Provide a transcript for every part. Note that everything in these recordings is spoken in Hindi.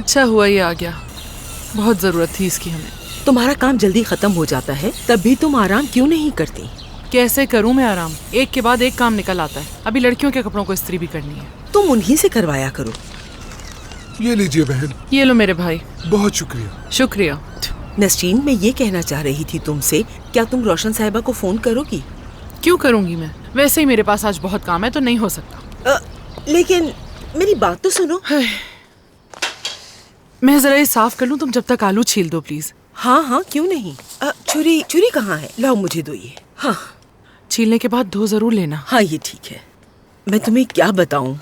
अच्छा हुआ ये आ गया, बहुत जरूरत थी इसकी हमें। तुम्हारा काम जल्दी खत्म हो जाता है तब भी तुम आराम क्यों नहीं करती? कैसे करूं मैं आराम, एक के बाद एक काम निकल आता है। अभी लड़कियों के कपड़ों को इस्त्री भी करनी है। तुम उन्हीं से करवाया करो। ये लीजिए बहन। ये लो मेरे भाई। बहुत शुक्रिया। शुक्रिया। नसरीन, मैं ये कहना चाह रही थी तुमसे, क्या तुम रोशन साहिबा को फोन करोगी? क्यों करूंगी मैं, वैसे ही मेरे पास आज बहुत काम है तो नहीं हो सकता। लेकिन मेरी बात तो सुनो। मैं जरा ये साफ कर लूं, तुम जब तक आलू छील दो प्लीज। हाँ हाँ क्यों नहीं। छुरी कहाँ है? लाओ मुझे दो ये। हाँ, छीलने के बाद धो जरूर लेना। हाँ ये ठीक है। मैं तुम्हें क्या बताऊं,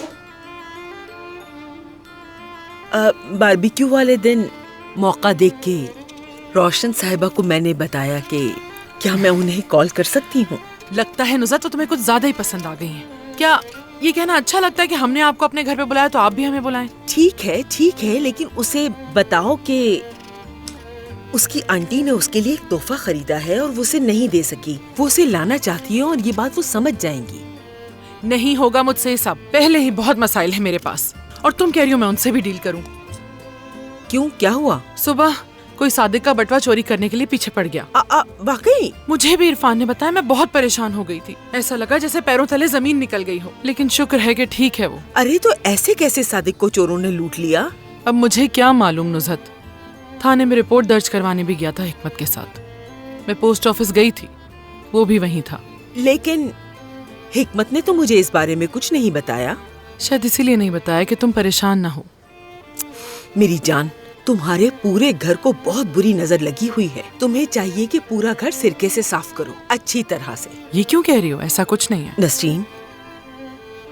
बारबेक्यू वाले दिन मौका देख के रोशन साहिबा को मैंने बताया कि क्या मैं उन्हें कॉल कर सकती हूँ। लगता है नुज़त तो तुम्हें कुछ ज्यादा ही पसंद आ गई हैं। क्या ये कहना अच्छा लगता है कि हमने आपको अपने घर पे बुलाया तो आप भी हमें बुलाएं? ठीक है, लेकिन उसे बताओ कि उसकी आंटी ने उसके लिए एक तोहफा खरीदा है और वो उसे नहीं दे सकी। वो उसे लाना चाहती है और ये बात वो समझ जाएंगी। नहीं होगा मुझसे ये सब, पहले ही बहुत मसाइल है मेरे पास और तुम कह रही हो मैं उनसे भी डील करूं। क्यों, क्या हुआ? सुबह कोई सादिक का बटवा चोरी करने के लिए पीछे पड़ गया। वाकई? मुझे भी इरफान ने बताया, मैं बहुत परेशान हो गई थी। ऐसा लगा जैसे पैरों तले जमीन निकल गई हो, लेकिन शुक्र है कि ठीक है वो। अरे तो ऐसे कैसे सादिक को चोरों ने लूट लिया? अब मुझे क्या मालूम नुज़त, थाने में रिपोर्ट दर्ज करवाने भी गया था हिकमत के साथ। मैं पोस्ट ऑफिस गई थी, वो भी वहीं था। लेकिन हिकमत ने तो मुझे इस बारे में कुछ नहीं बताया। शायद इसीलिए नहीं बताया कि तुम परेशान ना हो। मेरी जान, तुम्हारे पूरे घर को बहुत बुरी नजर लगी हुई है। तुम्हें चाहिए कि पूरा घर सिरके से साफ करो, अच्छी तरह से। ये क्यों कह रही हो, ऐसा कुछ नहीं है। नसरीन,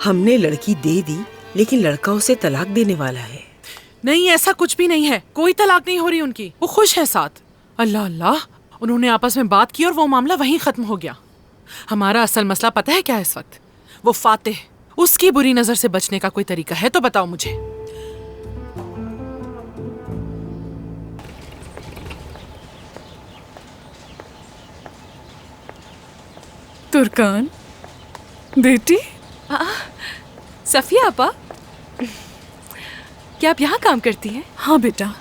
हमने लड़की दे दी लेकिन लड़का उसे तलाक देने वाला है। नहीं, ऐसा कुछ भी नहीं है, कोई तलाक नहीं हो रही उनकी, वो खुश है साथ। अल्लाह अल्लाह, उन्होंने आपस में बात की और वो मामला वहीं खत्म हो गया। हमारा असल मसला पता है क्या है इस वक्त? वो फातिह, उसकी बुरी नजर से बचने का कोई तरीका है तो बताओ मुझे। तुर्कान बेटी। सफिया आपा, क्या आप यहाँ काम करती हैं? हाँ बेटा,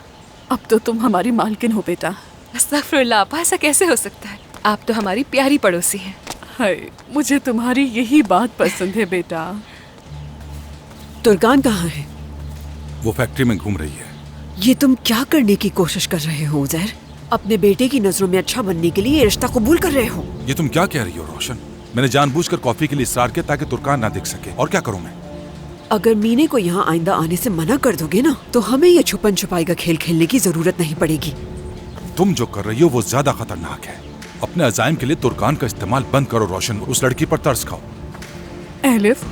अब तो तुम हमारी मालकिन हो बेटा। अस्तगफिरुल्लाह आपा, ऐसा कैसे हो सकता है? आप तो हमारी प्यारी पड़ोसी हैं। हाय, मुझे तुम्हारी यही बात पसंद है बेटा। तुर्कान कहाँ है? वो फैक्ट्री में घूम रही है। ये तुम क्या करने की कोशिश कर रहे हो उज़ैर? अपने बेटे की नजरों में अच्छा बनने के लिए ये रिश्ता कबूल कर रहे हो? ये तुम क्या कह रही हो रोशन? मैंने जानबूझकर कॉफी के लिए इसरार किया ताकि तुर्कान ना देख सके, और क्या करूं मैं? अगर मीने को यहाँ आइंदा आने से मना कर दोगे ना तो हमें ये छुपन छुपाई का खेल खेलने की जरूरत नहीं पड़ेगी। तुम जो कर रही हो वो ज्यादा खतरनाक है। अपने अजाइम के लिए तुर्कान का इस्तेमाल बंद करो रोशन, उस लड़की पर तरस खाओ। एलिफ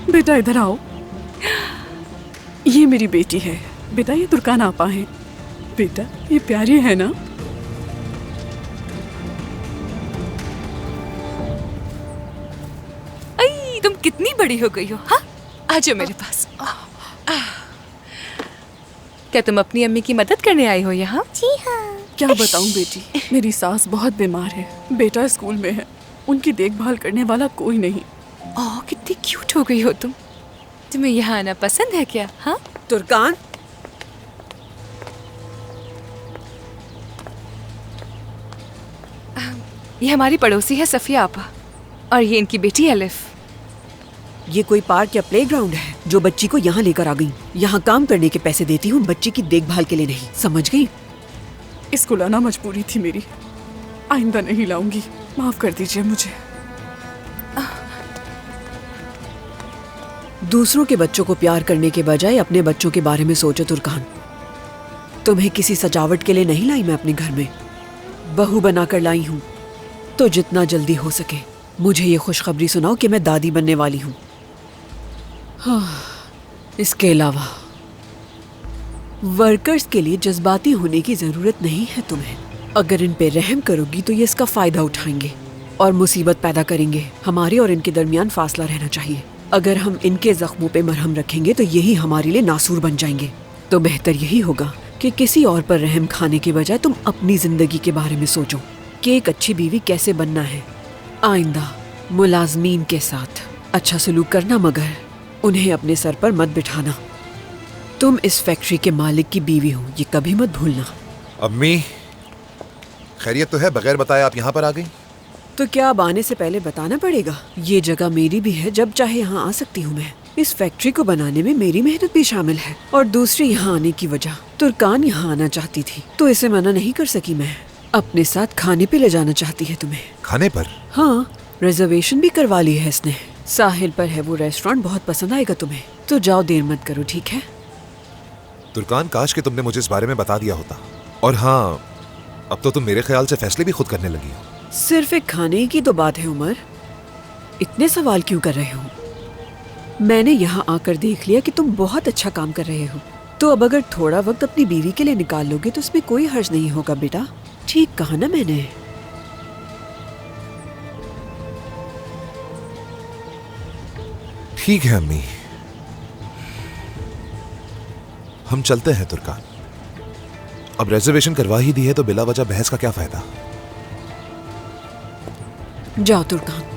बेटा इधर आओ, ये मेरी बेटी है बेटा, ये तुर्कान आपा है बेटा, ये प्यारी है ना? आई, तुम कितनी बड़ी हो गई हो। हाँ, आ जाओ मेरे पास। क्या तुम अपनी अम्मी की मदद करने आई हो यहाँ? जी हाँ। क्या बताऊं बेटी, मेरी सास बहुत बीमार है, बेटा स्कूल में है, उनकी देखभाल करने वाला कोई नहीं। ओह, कितनी क्यूट हो गई हो तुम। तुम्हें यहाँ आना पसंद है क्या? हाँ तुर्कान, ये हमारी पड़ोसी है सफिया आपा, और ये इनकी बेटी एलिफ। ये कोई पार्क या प्लेग्राउंड है जो बच्ची को यहाँ लेकर आ गई? यहाँ काम करने के पैसे देती हूँ, बच्ची की देखभाल के लिए नहीं, समझ गई? इसको लाना मजबूरी थी मेरी, आइंदा नहीं लाऊंगी, माफ कर दीजिए मुझे। दूसरों के बच्चों को प्यार करने के बजाय अपने बच्चों के बारे में सोचो तुर्कान। तुम्हें किसी सजावट के लिए नहीं लाई मैं अपने घर में, बहू बनाकर लाई हूँ। तो जितना जल्दी हो सके मुझे ये खुशखबरी सुनाओ कि मैं दादी बनने वाली हूँ। हाँ, इसके अलावा वर्कर्स के लिए जज्बाती होने की जरूरत नहीं है तुम्हें। अगर इन पे रहम करोगी तो ये इसका फायदा उठाएंगे और मुसीबत पैदा करेंगे। हमारे और इनके दरमियान फासला रहना चाहिए। अगर हम इनके जख्मों पे मरहम रखेंगे तो यही हमारे लिए नासूर बन जाएंगे। तो बेहतर यही होगा कि किसी और पर रहम खाने के बजाय तुम अपनी जिंदगी के बारे में सोचो कि एक अच्छी बीवी कैसे बनना है। आइंदा मुलाजमीन के साथ अच्छा सलूक करना, मगर उन्हें अपने सर पर मत बिठाना। तुम इस फैक्ट्री के मालिक की बीवी हो, ये कभी मत भूलना। अम्मी, खैरियत तो है? बगैर बताए आप यहाँ पर आ गई? तो क्या अब आने से पहले बताना पड़ेगा? ये जगह मेरी भी है, जब चाहे यहाँ आ सकती हूँ मैं। इस फैक्ट्री को बनाने में मेरी मेहनत भी शामिल है। और दूसरी यहाँ आने की वजह, तुर्कान यहाँ आना चाहती थी तो इसे मना नहीं कर सकी मैं। अपने साथ खाने पे ले जाना चाहती है तुम्हें। खाने पर? हाँ, रिजर्वेशन भी करवा ली है इसने। साहिल पर है वो रेस्टोरेंट, बहुत पसंद आएगा तुम्हें। तो जाओ, देर मत करो, ठीक है? तुर्कान, काश कि तुमने मुझे इस बारे में बता दिया होता। और हाँ, अब तो तुम मेरे ख्याल से फैसले भी खुद करने लगी हो। सिर्फ एक खाने की तो बात है उमर, इतने सवाल क्यों कर रहे हो? मैंने यहाँ आकर देख लिया कि तुम बहुत अच्छा काम कर रहे हो, तो अब अगर थोड़ा वक्त अपनी बीवी के लिए निकाल लोगे तो इसमें कोई हर्ज नहीं होगा बेटा। ठीक कहा ना मैंने? ठीक है अम्मी, हम चलते हैं तुर्कान। अब रिजर्वेशन करवा ही दी है तो बिला वजह बहस का क्या फायदा। जाओ तुर्कान।